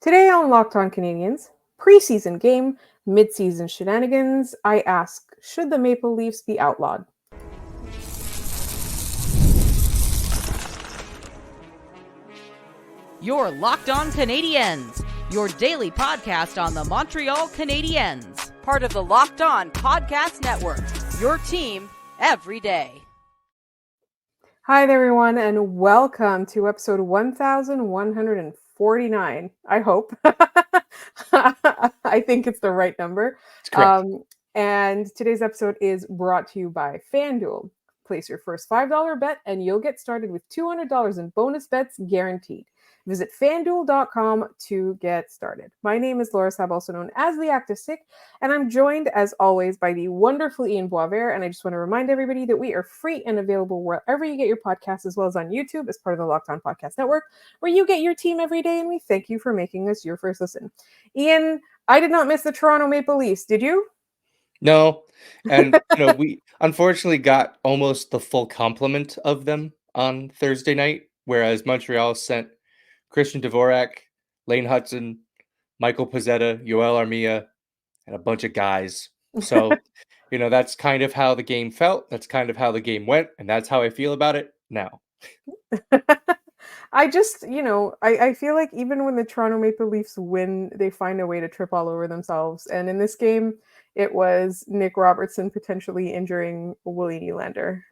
Today on Locked On Canadiens, preseason game, mid-season shenanigans, I ask, should the Maple Leafs be outlawed? You're Locked On Canadiens, your daily podcast on the Montreal Canadiens, part of the Locked On Podcast Network, your team every day. Hi there, everyone, and welcome to episode 1149. I hope. I think it's the right number. It's correct. And today's episode is brought to you by FanDuel. Place your first $5 bet and you'll get started with $200 in bonus bets guaranteed. Visit FanDuel.com to get started. My name is Laura Sab, also known as the Active Sick, and I'm joined, as always, by the wonderful Ian Boisvert. And I just want to remind everybody that we are free and available wherever you get your podcasts, as well as on YouTube as part of the Locked On Podcast Network, where you get your team every day, and we thank you for making us your first listen. Ian, I did not miss the Toronto Maple Leafs. Did you? No, and we unfortunately got almost the full complement of them on Thursday night, whereas Montreal sent Christian Dvorak, Lane Hudson, Michael Pezzetta, Yoel Armia, and a bunch of guys. So, that's kind of how the game felt. That's kind of how the game went. And that's how I feel about it now. I just, I feel like even when the Toronto Maple Leafs win, they find a way to trip all over themselves. And in this game, it was Nick Robertson potentially injuring Willie Nylander,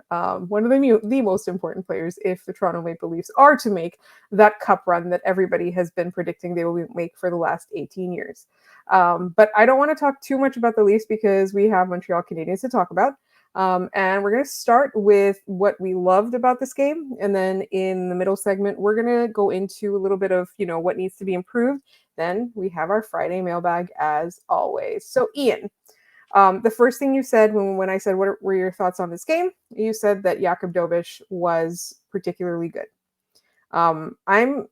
one of the most important players if the Toronto Maple Leafs are to make that cup run that everybody has been predicting they will make for the last 18 years. But I don't want to talk too much about the Leafs because we have Montreal Canadiens to talk about. And we're going to start with what we loved about this game. And then in the middle segment, we're going to go into a little bit of, what needs to be improved. Then we have our Friday mailbag as always. So Ian, the first thing you said when I said, what were your thoughts on this game? You said that Jakub Dobes was particularly good. I'm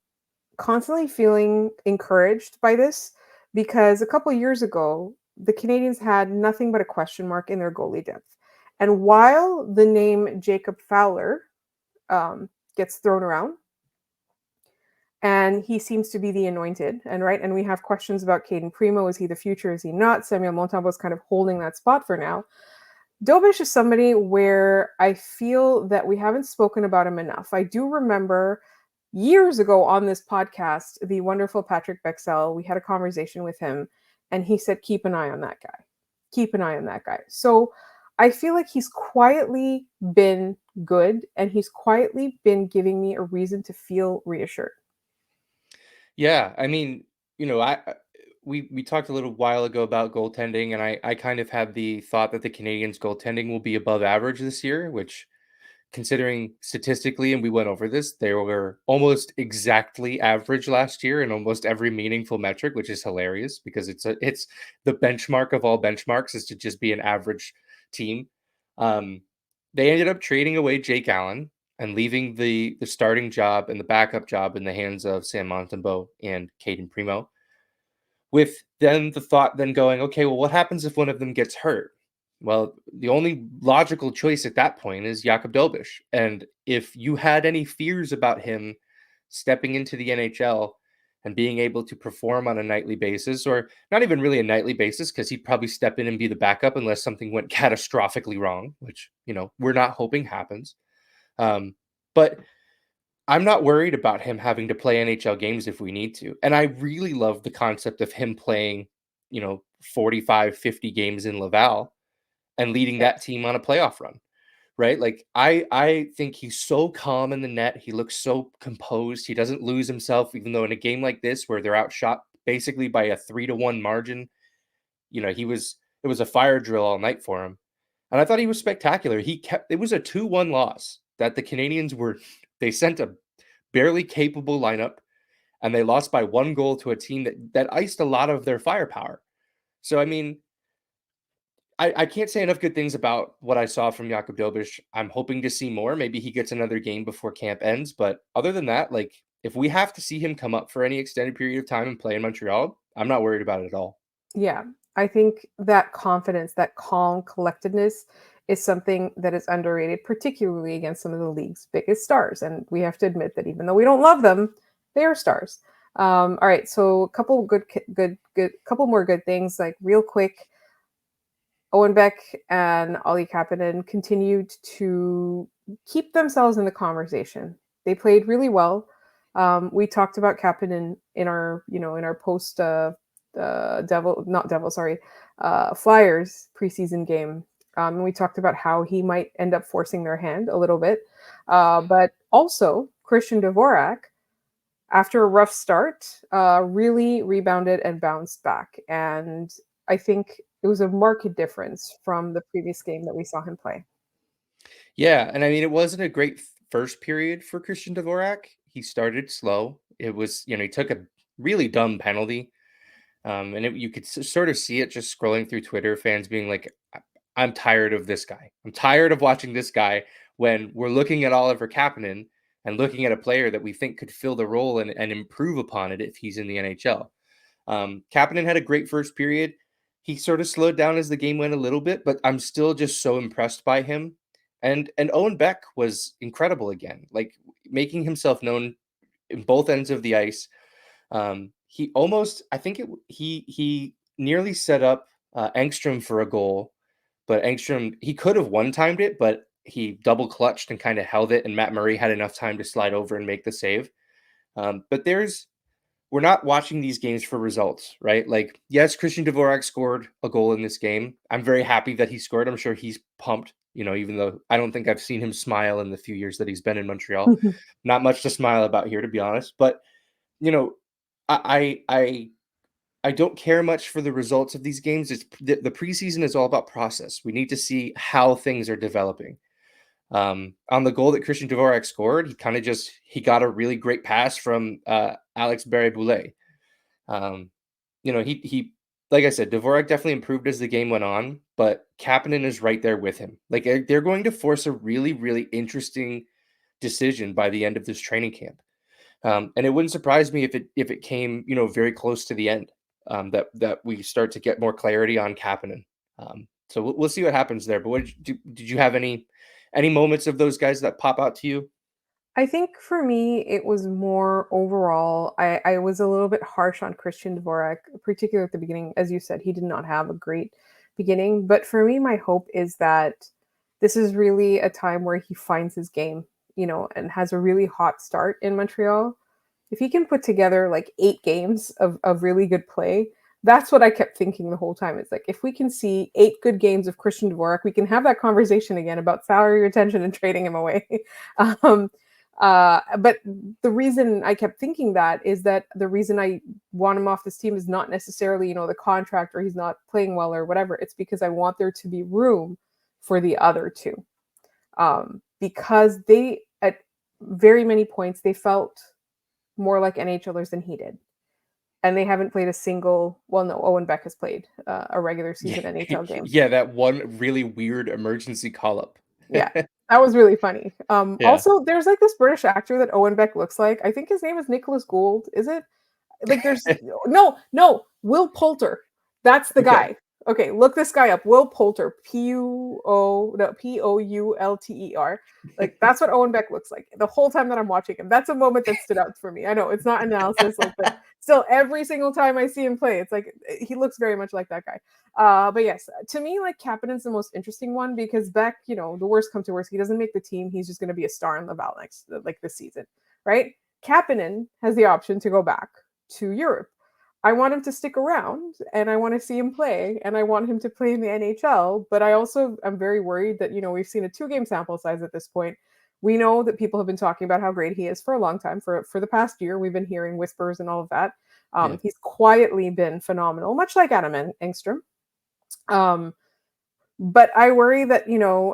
constantly feeling encouraged by this because a couple years ago, the Canadiens had nothing but a question mark in their goalie depth. And while the name Jacob Fowler gets thrown around, and he seems to be the anointed, and we have questions about Caden Primo. Is he the future? Is he not? Samuel Montembeault is kind of holding that spot for now. Dobes is somebody where I feel that we haven't spoken about him enough. I do remember years ago on this podcast, the wonderful Patrick Bexell, we had a conversation with him, and he said, keep an eye on that guy. Keep an eye on that guy. So I feel like he's quietly been good, and he's quietly been giving me a reason to feel reassured. Yeah, I mean, we talked a little while ago about goaltending, and I kind of had the thought that the Canadiens' goaltending will be above average this year, which, considering statistically, and we went over this, they were almost exactly average last year in almost every meaningful metric, which is hilarious because it's the benchmark of all benchmarks is to just be an average team. They ended up trading away Jake Allen and leaving the starting job and the backup job in the hands of Sam Montembeault and Caden Primo, with then the thought then going, okay, well, what happens if one of them gets hurt? Well, the only logical choice at that point is Jakub Dobes. And if you had any fears about him stepping into the NHL and being able to perform on a nightly basis, or not even really a nightly basis, because he'd probably step in and be the backup unless something went catastrophically wrong, which, we're not hoping happens. But I'm not worried about him having to play NHL games if we need to. And I really love the concept of him playing, 45, 50 games in Laval and leading that team on a playoff run, right? Like I think he's so calm in the net. He looks so composed. He doesn't lose himself, even though in a game like this where they're outshot basically by a 3-1 margin, it was a fire drill all night for him. And I thought he was spectacular. It was a 2-1 loss that the Canadiens they sent a barely capable lineup and they lost by 1 goal to a team that iced a lot of their firepower. So, I mean, I can't say enough good things about what I saw from Jakub Dobes. I'm hoping to see more. Maybe he gets another game before camp ends. But other than that, like, if we have to see him come up for any extended period of time and play in Montreal, I'm not worried about it at all. Yeah, I think that confidence, that calm collectedness is something that is underrated, particularly against some of the league's biggest stars. And we have to admit that even though we don't love them, they are stars. All right, so a couple couple more good things, like real quick. Owen Beck and Ollie Kapanen continued to keep themselves in the conversation. They played really well. We talked about Kapanen in our, in our post Flyers preseason game. And we talked about how he might end up forcing their hand a little bit. But also, Christian Dvorak, after a rough start, really rebounded and bounced back. And I think it was a marked difference from the previous game that we saw him play. Yeah, and I mean, it wasn't a great first period for Christian Dvorak. He started slow. It was, he took a really dumb penalty. And you could sort of see it just scrolling through Twitter, fans being like, I'm tired of this guy. I'm tired of watching this guy when we're looking at Oliver Kapanen and looking at a player that we think could fill the role and improve upon it if he's in the NHL. Kapanen had a great first period. He sort of slowed down as the game went a little bit, but I'm still just so impressed by him. And Owen Beck was incredible again, like making himself known in both ends of the ice. He almost, I think he nearly set up Engstrom for a goal, but Engstrom, he could have one-timed it, but he double clutched and kind of held it, and Matt Murray had enough time to slide over and make the save. But we're not watching these games for results, right? Like, yes, Christian Dvorak scored a goal in this game. I'm very happy that he scored. I'm sure he's pumped, even though I don't think I've seen him smile in the few years that he's been in Montreal. Not much to smile about here, to be honest. But, you know, I don't care much for the results of these games. It's the preseason is all about process. We need to see how things are developing. On the goal that Christian Dvorak scored, he got a really great pass from Alex Barré-Boulet. He like I said, Dvorak definitely improved as the game went on, but Kapanen is right there with him. Like they're going to force a really, really interesting decision by the end of this training camp. And it wouldn't surprise me if it came, very close to the end, that we start to get more clarity on Kapanen. So we'll see what happens there. But did you have any moments of those guys that pop out to you? I think for me, it was more overall. I was a little bit harsh on Christian Dvorak, particularly at the beginning. As you said, he did not have a great beginning. But for me, my hope is that this is really a time where he finds his game, and has a really hot start in Montreal. If he can put together like 8 games of really good play, that's what I kept thinking the whole time. It's like, if we can see 8 good games of Christian Dvorak, we can have that conversation again about salary retention and trading him away. um, but the reason I kept thinking that is that the reason I want him off this team is not necessarily, the contract or he's not playing well or whatever. It's because I want there to be room for the other two. Because they, at very many points, they felt more like NHLers than he did. And they haven't played a single, well, no, Owen Beck has played a regular season NHL game. Yeah, that one really weird emergency call-up. Yeah, that was really funny. Yeah. Also, there's like this British actor that Owen Beck looks like. I think his name is Nicholas Gould. Is it? Like, there's no, Will Poulter. That's the guy. Okay, look this guy up. Will Poulter. Poulter. Like, that's what Owen Beck looks like the whole time that I'm watching him. That's a moment that stood out for me. I know it's not analysis, but still, every single time I see him play, it's like he looks very much like that guy. But yes, to me, like, Kapanen's the most interesting one because Beck, the worst come to worst, he doesn't make the team. He's just going to be a star in Laval this season, right? Kapanen has the option to go back to Europe. I want him to stick around and I want to see him play and I want him to play in the NHL. But I also am very worried that, we've seen a 2-game sample size at this point. We know that people have been talking about how great he is for a long time. For the past year, we've been hearing whispers and all of that. He's quietly been phenomenal, much like Adam Engstrom. But I worry that,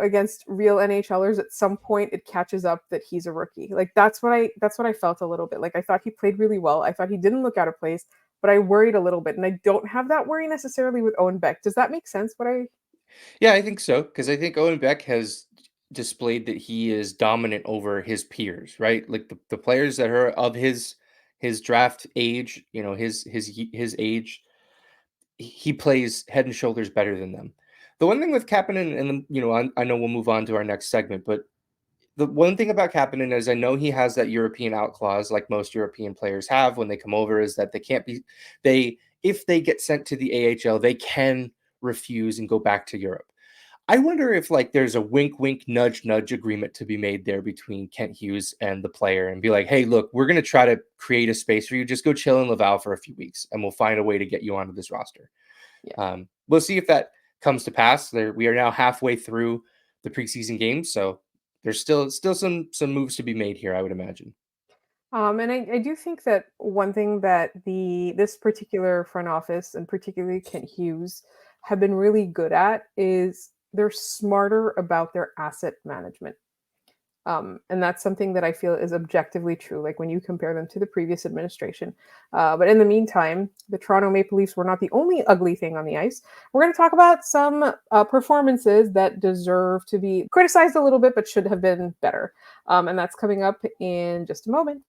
against real NHLers, at some point it catches up that he's a rookie. Like, that's what I felt a little bit. Like, I thought he played really well. I thought he didn't look out of place, but I worried a little bit. And I don't have that worry necessarily with Owen Beck. Does that make sense? Yeah, I think so. Because I think Owen Beck has displayed that he is dominant over his peers, right? Like the players that are of his draft age, his age, he plays head and shoulders better than them. The one thing with Kapanen, and I know we'll move on to our next segment, but The one thing about Kapanen is I know he has that European out clause, like most European players have when they come over, is that they can't be they if they get sent to the AHL, they can refuse and go back to Europe. I wonder if like there's a wink, wink, nudge, nudge agreement to be made there between Kent Hughes and the player, and be like, hey, look, we're going to try to create a space for you. Just go chill in Laval for a few weeks, and we'll find a way to get you onto this roster. Yeah. We'll see if that comes to pass. We are now halfway through the preseason games, so there's still some moves to be made here, I would imagine. And I do think that one thing that this particular front office and particularly Kent Hughes have been really good at is they're smarter about their asset management. And that's something that I feel is objectively true, like when you compare them to the previous administration. But in the meantime, the Toronto Maple Leafs were not the only ugly thing on the ice. We're going to talk about some performances that deserve to be criticized a little bit, but should have been better. And that's coming up in just a moment.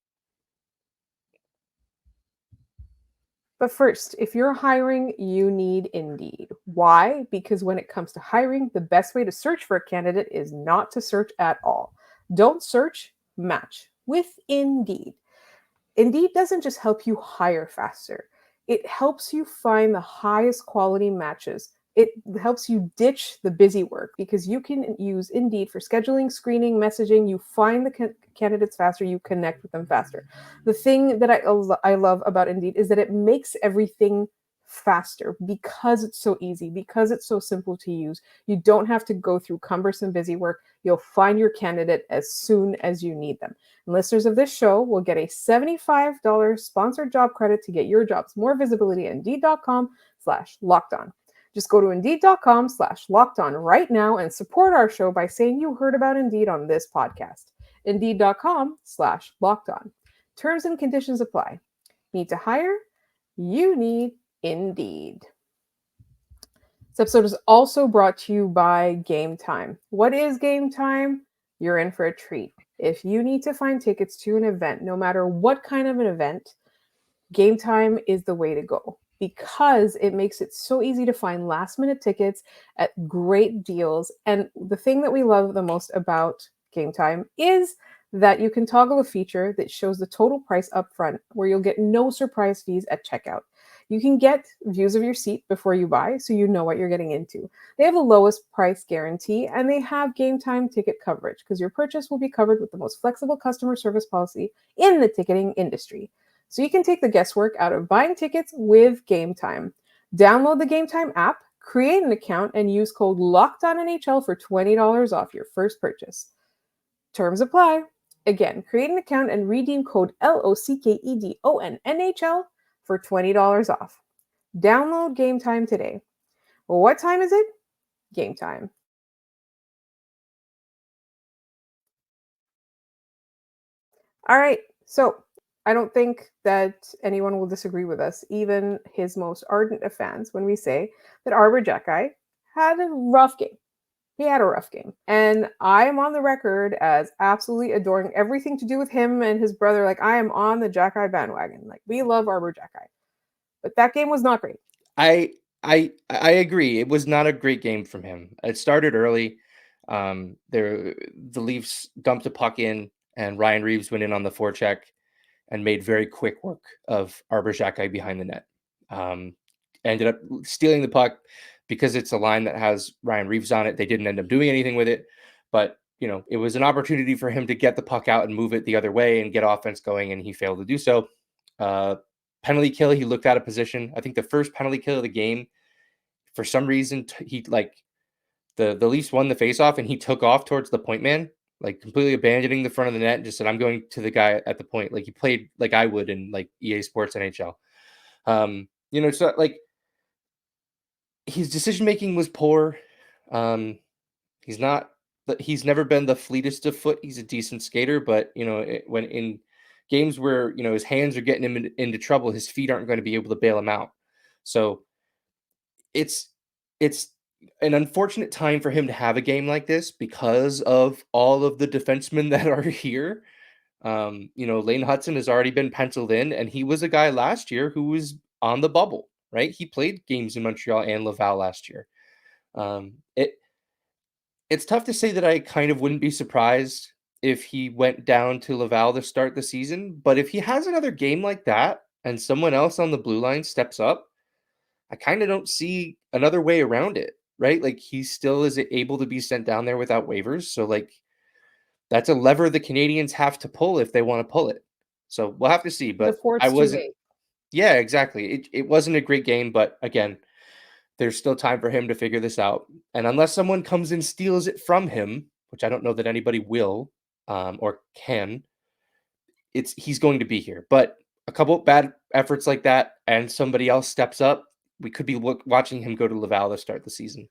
But first, if you're hiring, you need Indeed. Why? Because when it comes to hiring, the best way to search for a candidate is not to search at all. Don't search, match with Indeed. Indeed doesn't just help you hire faster, it helps you find the highest quality matches. It helps you ditch the busy work because you can use Indeed for scheduling, screening, messaging. You find the candidates faster, you connect with them faster. The thing that I love about Indeed is that it makes everything faster because it's so easy, because it's so simple to use. You don't have to go through cumbersome busy work. You'll find your candidate as soon as you need them. And listeners of this show will get a $75 sponsored job credit to get your jobs more visibility at Indeed.com/lockedon. Just go to Indeed.com/lockedon right now and support our show by saying you heard about Indeed on this podcast. Indeed.com/lockedon. Terms and conditions apply. Need to hire? You need Indeed. This episode is also brought to you by Gametime. What is Gametime? You're in for a treat. If you need to find tickets to an event, no matter what kind of an event, Gametime is the way to go because it makes it so easy to find last-minute tickets at great deals. And the thing that we love the most about Gametime is that you can toggle a feature that shows the total price up front, where you'll get no surprise fees at checkout. You can get views of your seat before you buy, so you know what you're getting into. They have the lowest price guarantee, and they have Gametime ticket coverage because your purchase will be covered with the most flexible customer service policy in the ticketing industry. So you can take the guesswork out of buying tickets with Gametime. Download the Gametime app, create an account, and use code LOCKEDONNHL for $20 off your first purchase. Terms apply. Again, create an account and redeem code LOCKEDONNHL for $20 off. Download Gametime today. Well, what time is it? Gametime. All right, so I don't think that anyone will disagree with us, even his most ardent of fans, when we say that Arber Xhekaj had a rough game. He had a rough game. And I am on the record as absolutely adoring everything to do with him and his brother. Like, I am on the Xhekaj bandwagon. Like, we love Arber Xhekaj. But that game was not great. I agree. It was not a great game from him. It started early. The Leafs dumped a puck in, and Ryan Reeves went in on the forecheck and made very quick work of Arber Xhekaj behind the net. Ended up stealing the puck because it's a line that has Ryan Reeves on it. They didn't end up doing anything with it, but it was an opportunity for him to get the puck out and move it the other way and get offense going, and he failed to do so. Penalty kill, he looked out of position. I think the first penalty kill of the game, for some reason, the Leafs won the faceoff and he took off towards the point man, like completely abandoning the front of the net and just said, I'm going to the guy at the point. Like he played like I would in like EA Sports NHL. So like his decision-making was poor. He's never been the fleetest of foot. He's a decent skater, but when in games where his hands are getting him into trouble, his feet aren't going to be able to bail him out. So it's an unfortunate time for him to have a game like this because of all of the defensemen that are here. Lane Hudson has already been penciled in, and he was a guy last year who was on the bubble, right? He played games in Montreal and Laval last year. It's tough to say that I kind of wouldn't be surprised if he went down to Laval to start the season. But if he has another game like that and someone else on the blue line steps up, I kind of don't see another way around it, right? Like he still is able to be sent down there without waivers. So like that's a lever the Canadiens have to pull if they want to pull it. So we'll have to see. But Before I it's too wasn't, late. yeah, exactly. It wasn't a great game, but again, there's still time for him to figure this out. And unless someone comes and steals it from him, which I don't know that anybody will or can, he's going to be here. But a couple bad efforts like that, and somebody else steps up, we could be watching him go to Laval to start the season.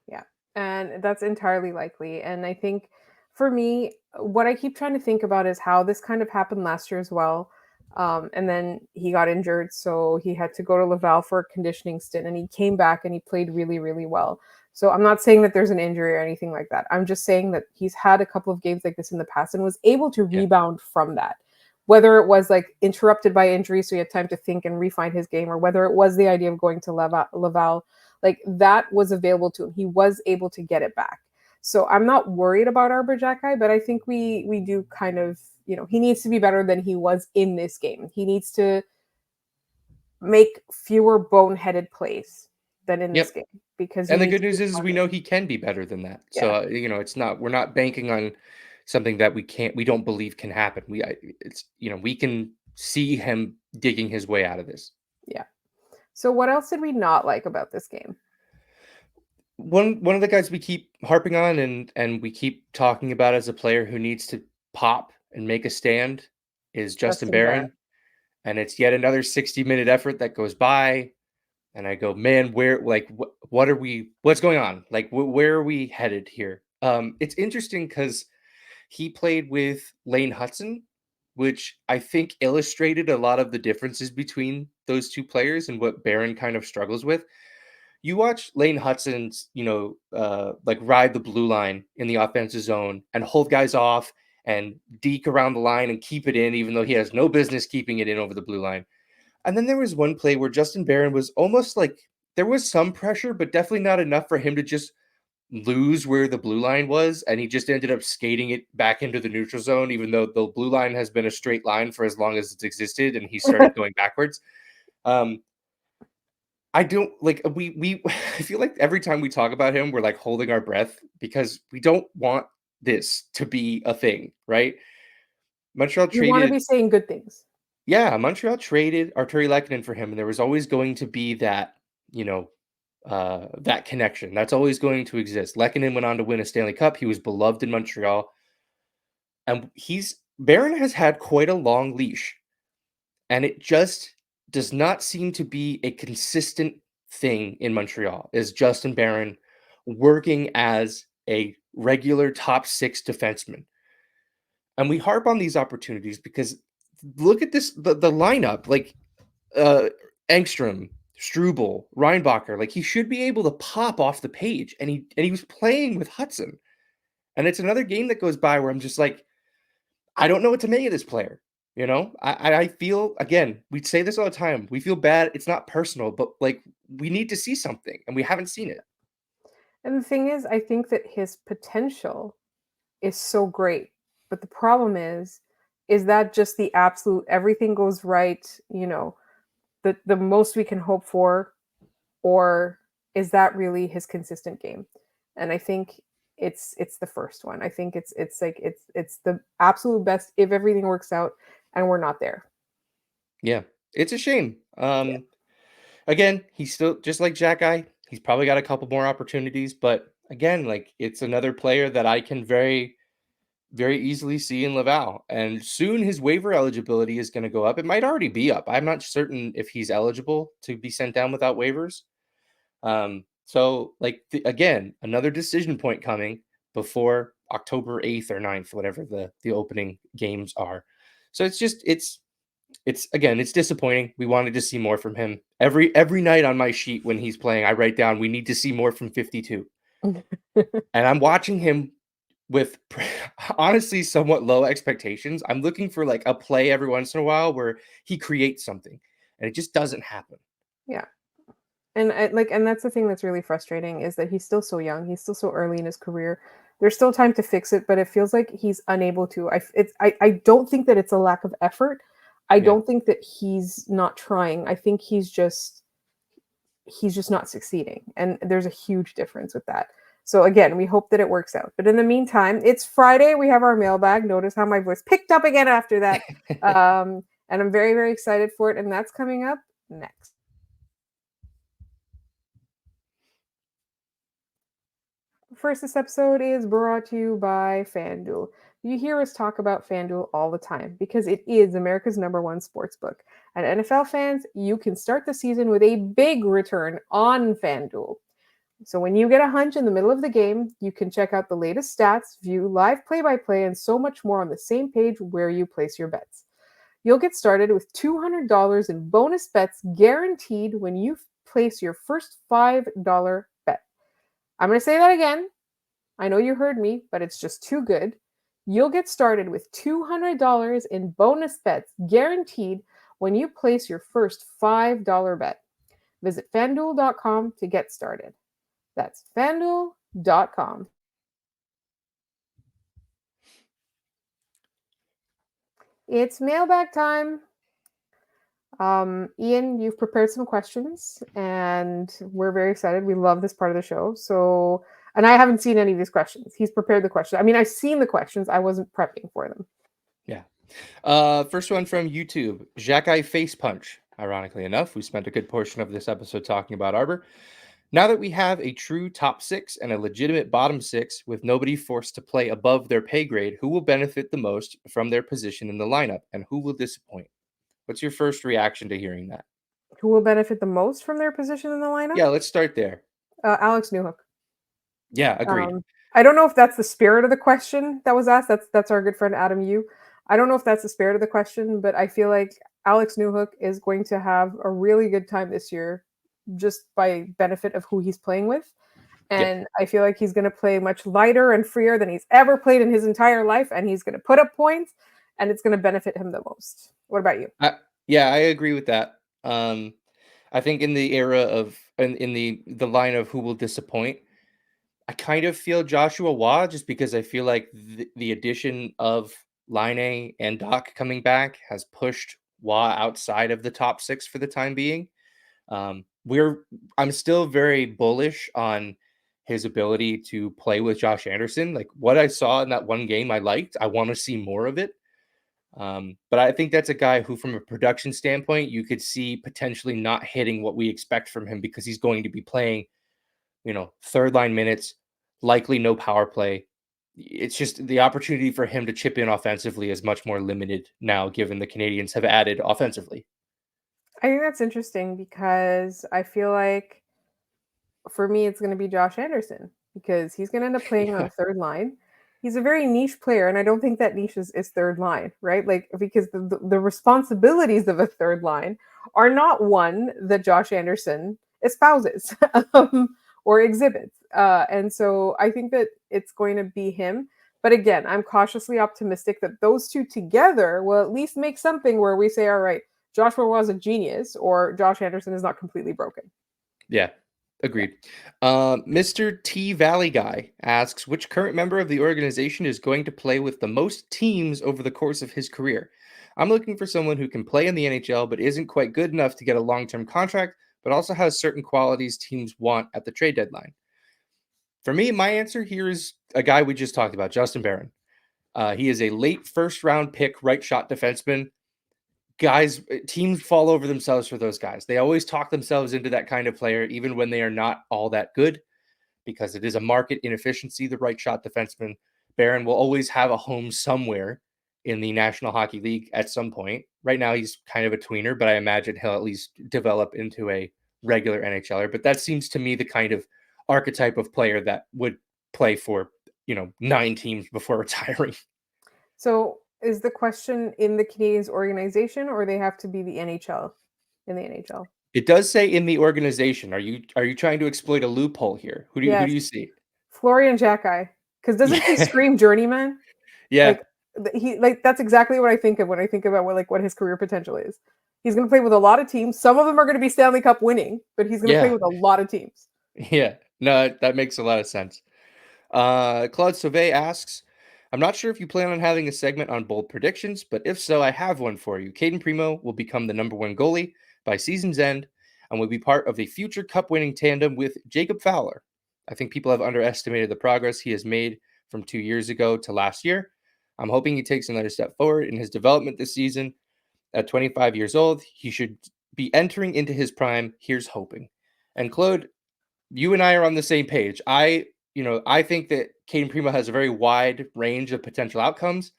Yeah. And that's entirely likely. And I think for me, what I keep trying to think about is how this kind of happened last year as well. And then he got injured, so he had to go to Laval for a conditioning stint, and he came back and he played really, really well. So I'm not saying that there's an injury or anything like that. I'm just saying that he's had a couple of games like this in the past and was able to Yeah. rebound from that. Whether it was like interrupted by injury, so he had time to think and refine his game, or whether it was the idea of going to Laval, like that was available to him. He was able to get it back. So I'm not worried about Arber Xhekaj, but I think we do kind of, he needs to be better than he was in this game. He needs to make fewer boneheaded plays than in this game, because you And the need good to be news is we smarter. know he can be better than that. Yeah. So, we're not banking on something that we don't believe can happen. We can see him digging his way out of this. Yeah. So what else did we not like about this game? One of the guys we keep harping on and we keep talking about as a player who needs to pop and make a stand is Justin Justin Barrett. Barron. And it's yet another 60-minute effort that goes by. And I go, man, what's going on? Like, where are we headed here? It's interesting because he played with Lane Hutson, which I think illustrated a lot of the differences between those two players and what Barron kind of struggles with. You watch Lane Hutson's, like ride the blue line in the offensive zone and hold guys off and deke around the line and keep it in, even though he has no business keeping it in over the blue line. And then there was one play where Justin Barron was almost like there was some pressure, but definitely not enough for him to just lose where the blue line was. And he just ended up skating it back into the neutral zone, even though the blue line has been a straight line for as long as it's existed. And he started going backwards. I don't like we I feel like every time we talk about him, we're like holding our breath because we don't want this to be a thing, right? Montreal You want to traded be saying good things. Yeah, Montreal traded Arturi Lehkonen for him, and there was always going to be that, that connection. That's always going to exist. Lehkonen went on to win a Stanley Cup. He was beloved in Montreal, and Barron has had quite a long leash, and it just does not seem to be a consistent thing in Montreal. Is Justin Barron working as a regular top six defenseman? And we harp on these opportunities because look at the lineup, like Engstrom, Struble, Reinbacher, like he should be able to pop off the page, and he was playing with Hudson. And it's another game that goes by where I'm just like, I don't know what to make of this player. I feel, again, we say this all the time. We feel bad. It's not personal, but like we need to see something, and we haven't seen it. And the thing is, I think that his potential is so great. But the problem is that just the absolute everything goes right, the most we can hope for, or is that really his consistent game? And I think it's the first one. I think it's the absolute best if everything works out, and we're not there. Yeah, it's a shame. Yeah. Again, he's still just like Xhekaj. He's probably got a couple more opportunities, but again, like it's another player that I can very, very easily see in Laval. And soon his waiver eligibility is going to go up. It might already be up. I'm not certain if he's eligible to be sent down without waivers. So like again, another decision point coming before October 8th or 9th, whatever the opening games are. So it's again, it's disappointing. We wanted to see more from him. Every night on my sheet when he's playing, I write down we need to see more from 52. And I'm watching him with honestly somewhat low expectations. I'm looking for like a play every once in a while where he creates something, and it just doesn't happen. Yeah. And that's the thing that's really frustrating, is that he's still so young. He's still so early in his career. There's still time to fix it, but it feels like he's unable to. I don't think that it's a lack of effort. I don't think that he's not trying. I think he's just not succeeding. And there's a huge difference with that. So again, we hope that it works out. But in the meantime, it's Friday. We have our mailbag. Notice how my voice picked up again after that. And I'm very, very excited for it. And that's coming up next. First, this episode is brought to you by FanDuel. You hear us talk about FanDuel all the time because it is America's #1 sportsbook. And NFL fans, you can start the season with a big return on FanDuel. So when you get a hunch in the middle of the game, you can check out the latest stats, view live play-by-play, and so much more on the same page where you place your bets. You'll get started with $200 in bonus bets guaranteed when you place your first $5 bet. I'm going to say that again. I know you heard me, but it's just too good. You'll get started with $200 in bonus bets guaranteed when you place your first $5 bet. Visit FanDuel.com to get started. That's FanDuel.com. It's mailbag time. Ian, you've prepared some questions, and we're very excited. We love this part of the show. So, and I haven't seen any of these questions. He's prepared the question. I mean, I've seen the questions. I wasn't prepping for them. Yeah. First one from YouTube. Xhekaj face punch. Ironically enough, we spent a good portion of this episode talking about Arber. Now that we have a true top 6 and a legitimate bottom 6 with nobody forced to play above their pay grade, who will benefit the most from their position in the lineup and who will disappoint? What's your first reaction to hearing that? Who will benefit the most from their position in the lineup? Yeah, let's start there. Alex Newhook. Yeah, agreed. I don't know if that's the spirit of the question that was asked. That's our good friend Adam Yu. I don't know if that's the spirit of the question, but I feel like Alex Newhook is going to have a really good time this year just by benefit of who he's playing with. And I feel like he's going to play much lighter and freer than he's ever played in his entire life, and he's going to put up points, and it's going to benefit him the most. What about you? Yeah, I agree with that. I think in the era of in the line of who will disappoint, I kind of feel Joshua Waugh, just because I feel like the addition of Line and Doc coming back has pushed Waugh outside of the top 6 for the time being. I'm still very bullish on his ability to play with Josh Anderson. Like what I saw in that one game I liked. I want to see more of it. But I think that's a guy who, from a production standpoint, you could see potentially not hitting what we expect from him because he's going to be playing, third line minutes, likely no power play. It's just the opportunity for him to chip in offensively is much more limited now, given the Canadiens have added offensively. I think that's interesting because I feel like for me, it's going to be Josh Anderson because he's going to end up playing on the third line. He's a very niche player, and I don't think that niche is third line, right? Like, because the responsibilities of a third line are not one that Josh Anderson espouses or exhibits. And so I think that it's going to be him. But again, I'm cautiously optimistic that those two together will at least make something where we say, all right, Joshua was a genius, or Josh Anderson is not completely broken. Yeah, agreed. Mr. T Valley Guy asks, which current member of the organization is going to play with the most teams over the course of his career? I'm looking for someone who can play in the NHL, but isn't quite good enough to get a long-term contract, but also has certain qualities teams want at the trade deadline. For me, my answer here is a guy we just talked about, Justin Barron. He is a late first-round pick, right shot defenseman. Guys, teams fall over themselves for those guys. They always talk themselves into that kind of player, even when they are not all that good, because it is a market inefficiency, the right shot defenseman. Barron will always have a home somewhere in the National Hockey League at some point. Right now, he's kind of a tweener, but I imagine he'll at least develop into a regular NHLer. But that seems to me the kind of archetype of player that would play for, 9 teams before retiring. So is the question in the Canadiens organization, or they have to be the NHL in the NHL? It does say in the organization. Are you trying to exploit a loophole here? Who do you see? Florian Xhekaj, because doesn't he scream journeyman? Yeah. That's exactly what I think of when I think about what his career potential is. He's going to play with a lot of teams. Some of them are going to be Stanley Cup winning, but he's going to play with a lot of teams. Yeah. No, that makes a lot of sense. Claude Sauvé asks, I'm not sure if you plan on having a segment on bold predictions, but if so, I have one for you. Caden Primo will become the number one goalie by season's end and will be part of a future cup-winning tandem with Jacob Fowler. I think people have underestimated the progress he has made from 2 years ago to last year. I'm hoping he takes another step forward in his development this season. At 25 years old, he should be entering into his prime. Here's hoping. And Claude, you and I are on the same page. I think that Caden Primo has a very wide range of potential outcomes.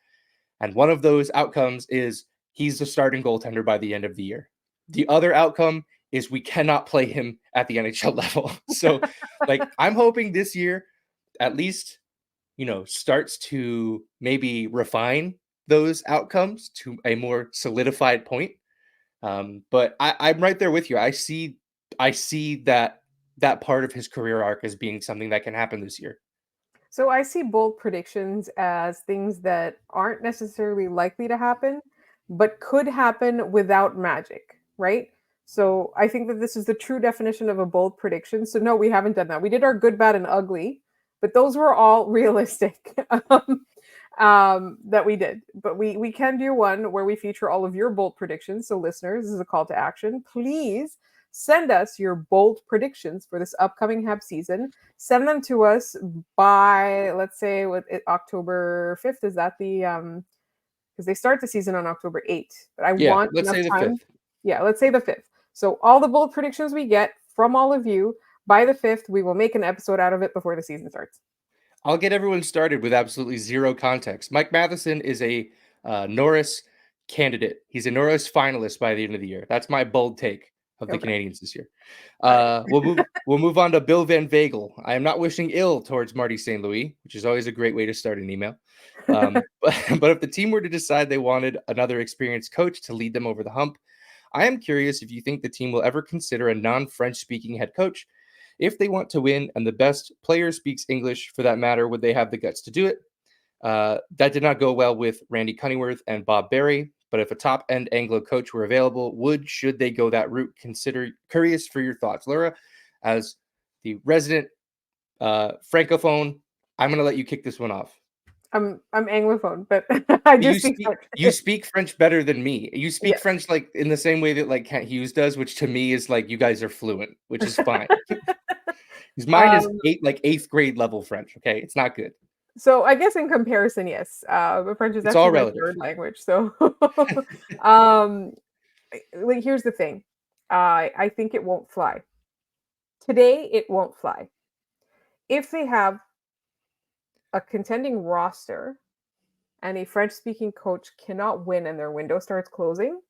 And one of those outcomes is he's the starting goaltender by the end of the year. The other outcome is we cannot play him at the NHL level. So, I'm hoping this year at least, starts to maybe refine those outcomes to a more solidified point. But I'm right there with you. I see that part of his career arc as being something that can happen this year. So I see bold predictions as things that aren't necessarily likely to happen, but could happen without magic, right? So I think that this is the true definition of a bold prediction. So no, we haven't done that. We did our good, bad, and ugly, but those were all realistic that we did. But we can do one where we feature all of your bold predictions. So listeners, this is a call to action. Please send us your bold predictions for this upcoming Habs season. Send them to us by, let's say, October 5th. Is that the because they start the season on October 8th. But I want let's enough say the time. 5th. Yeah, let's say the 5th. So all the bold predictions we get from all of you by the 5th, we will make an episode out of it before the season starts. I'll get everyone started with absolutely zero context. Mike Matheson is a Norris candidate. He's a Norris finalist by the end of the year. That's my bold take of the Canadiens this year. We'll move on to Bill Van Vagel. I am not wishing ill towards Marty St. Louis, which is always a great way to start an email. But if the team were to decide they wanted another experienced coach to lead them over the hump, I am curious if you think the team will ever consider a non-French speaking head coach. If they want to win and the best player speaks English for that matter, would they have the guts to do it? That did not go well with Randy Cunningworth and Bob Berry. But if a top-end Anglo coach were available, should they go that route? Curious for your thoughts. Laura, as the resident Francophone, I'm going to let you kick this one off. I'm Anglophone, but I do speak French. You speak French better than me. You speak French like in the same way that Kent Hughes does, which to me is like you guys are fluent, which is fine. Because mine is eighth grade level French. Okay, it's not good. So I guess in comparison, yes, but French is actually my third language. So, here's the thing: I think it won't fly. Today, it won't fly. If they have a contending roster and a French-speaking coach cannot win and their window starts closing,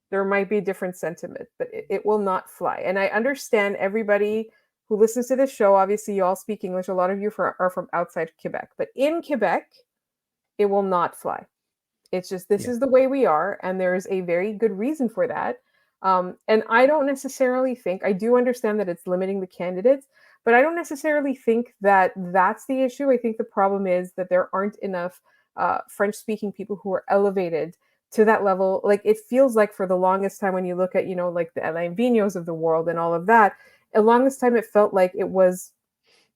there might be a different sentiment, but it will not fly. And I understand everybody who listens to this show, obviously you all speak English. A lot of you are from outside Quebec. But in Quebec, it will not fly. It's just this is the way we are, and there's a very good reason for that. And I don't necessarily think, I do understand that it's limiting the candidates, but I don't necessarily think that that's the issue. I think the problem is that there aren't enough French-speaking people who are elevated to that level. Like it feels like for the longest time when you look at, like the Alain Vigneaults of the world and all of that, the longest time it felt like it was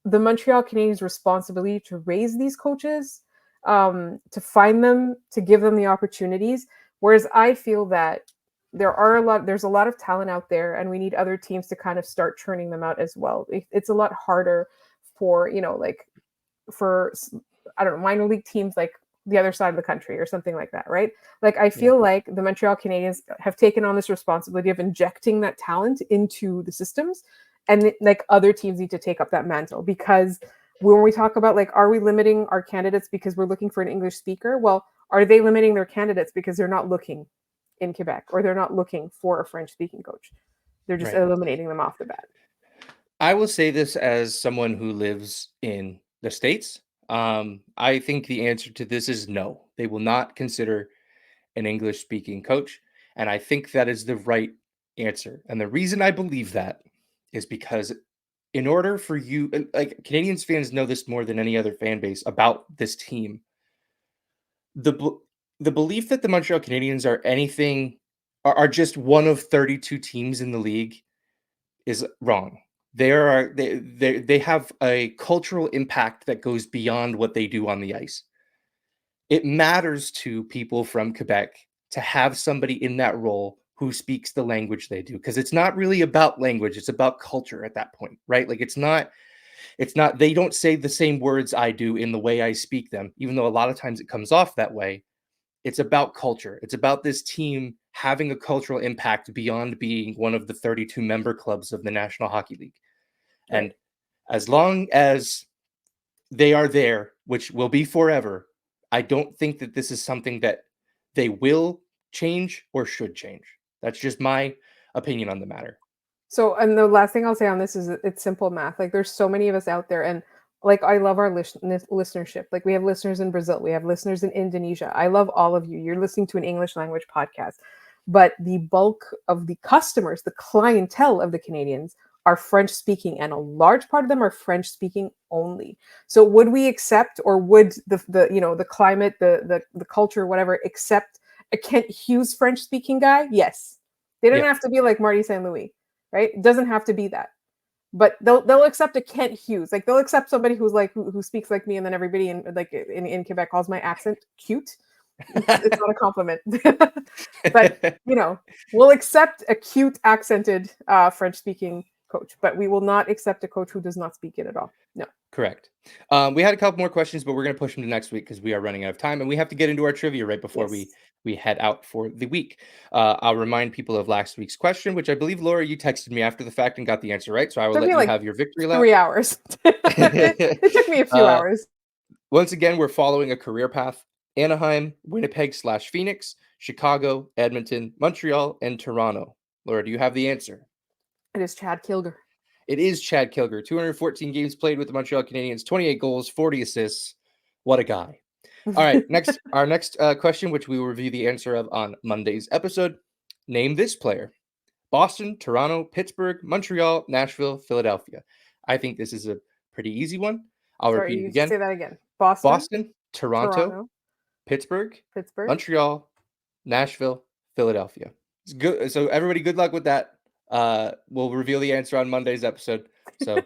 the Montreal Canadiens' responsibility to raise these coaches, to find them, to give them the opportunities. Whereas I feel that there's a lot of talent out there, and we need other teams to kind of start churning them out as well. It's a lot harder for, for, I don't know, minor league teams like the other side of the country or something like that, right? Like I feel like the Montreal Canadiens have taken on this responsibility of injecting that talent into the systems, and like other teams need to take up that mantle. Because when we talk about are we limiting our candidates because we're looking for an English speaker? Well, are they limiting their candidates because they're not looking in Quebec or they're not looking for a French speaking coach? They're just eliminating them off the bat. I will say this as someone who lives in the States. I think the answer to this is no. They will not consider an English-speaking coach, and I think that is the right answer. And the reason I believe that is because in order for you, Canadiens fans know this more than any other fan base about this team, the belief that the Montreal Canadiens are just one of 32 teams in the league is wrong. they have a cultural impact that goes beyond what they do on the ice. It matters to people from Quebec to have somebody in that role who speaks the language they do, because it's not really about language, it's about culture at that point, right? Like it's not they don't say the same words I do in the way I speak them, even though a lot of times it comes off that way. It's about culture. It's about this team having a cultural impact beyond being one of the 32 member clubs of the National Hockey League. Right. And as long as they are there, which will be forever, I don't think that this is something that they will change or should change. That's just my opinion on the matter. So, and the last thing I'll say on this is it's simple math. Like there's so many of us out there, and like I love our listenership. Like we have listeners in Brazil, we have listeners in Indonesia. I love all of you. You're listening to an English language podcast, but the bulk of the customers, the clientele of the Canadiens are French speaking, and a large part of them are French speaking only. So would we accept, or would the climate, the culture, whatever, accept a Kent Hughes French speaking guy? Yes. They don't have to be like Marty St. Louis, right? It doesn't have to be that. But they'll accept a Kent Hughes. Like they'll accept somebody who's like who speaks like me, and then everybody in Quebec calls my accent cute. It's not a compliment. But we'll accept a cute accented French speaking coach, but we will not accept a coach who does not speak it at all. No. Correct. We had a couple more questions, but we're going to push them to next week because we are running out of time, and we have to get into our trivia right before we head out for the week. I'll remind people of last week's question, which I believe, Laura, you texted me after the fact and got the answer right, so I will let you have your victory lap. 3 hours. It took me a few hours. Once again, we're following a career path: Anaheim, Winnipeg/Phoenix, Chicago, Edmonton, Montreal, and Toronto. Laura, do you have the answer? It is Chad Kilger. It is Chad Kilger. 214 games played with the Montreal Canadiens, 28 goals, 40 assists. What a guy. All right, our next question, which we will review the answer of on Monday's episode. Name this player: Boston, Toronto, Pittsburgh, Montreal, Nashville, Philadelphia. I think this is a pretty easy one. I'll repeat it again. Say that again. Boston, Toronto, Pittsburgh, Montreal, Nashville, Philadelphia. It's good. So everybody, good luck with that. We'll reveal the answer on Monday's episode. So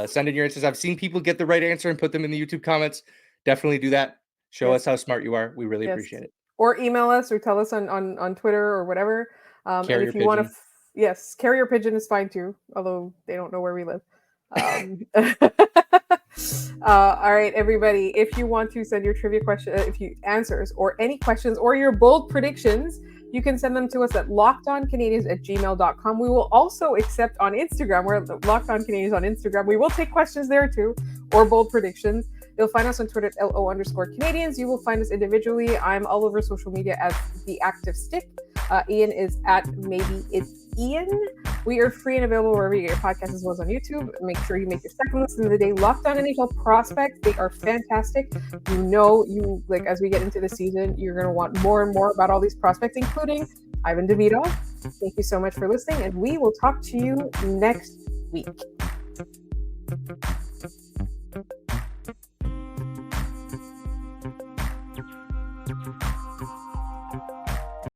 send in your answers. I've seen people get the right answer and put them in the YouTube comments. Definitely do that. Show us how smart you are. We really appreciate it. Or email us or tell us on Twitter or whatever. And if you want to, carrier pigeon is fine too, although they don't know where we live. All right, everybody. If you want to send your trivia question, answers or any questions or your bold predictions, you can send them to us at lockedoncanadiens@gmail.com. We will also accept on Instagram. We're Locked On Canadiens on Instagram. We will take questions there too, or bold predictions. You'll find us on Twitter at LO_Canadiens. You will find us individually. I'm all over social media as The Active Stick. Ian is at Maybe It's Ian. We are free and available wherever you get your podcasts, as well as on YouTube. Make sure you make your second listen of the day. Locked On NHL prospects. They are fantastic. As we get into the season, you're going to want more and more about all these prospects, including Ivan Davidov. Thank you so much for listening, and we will talk to you next week.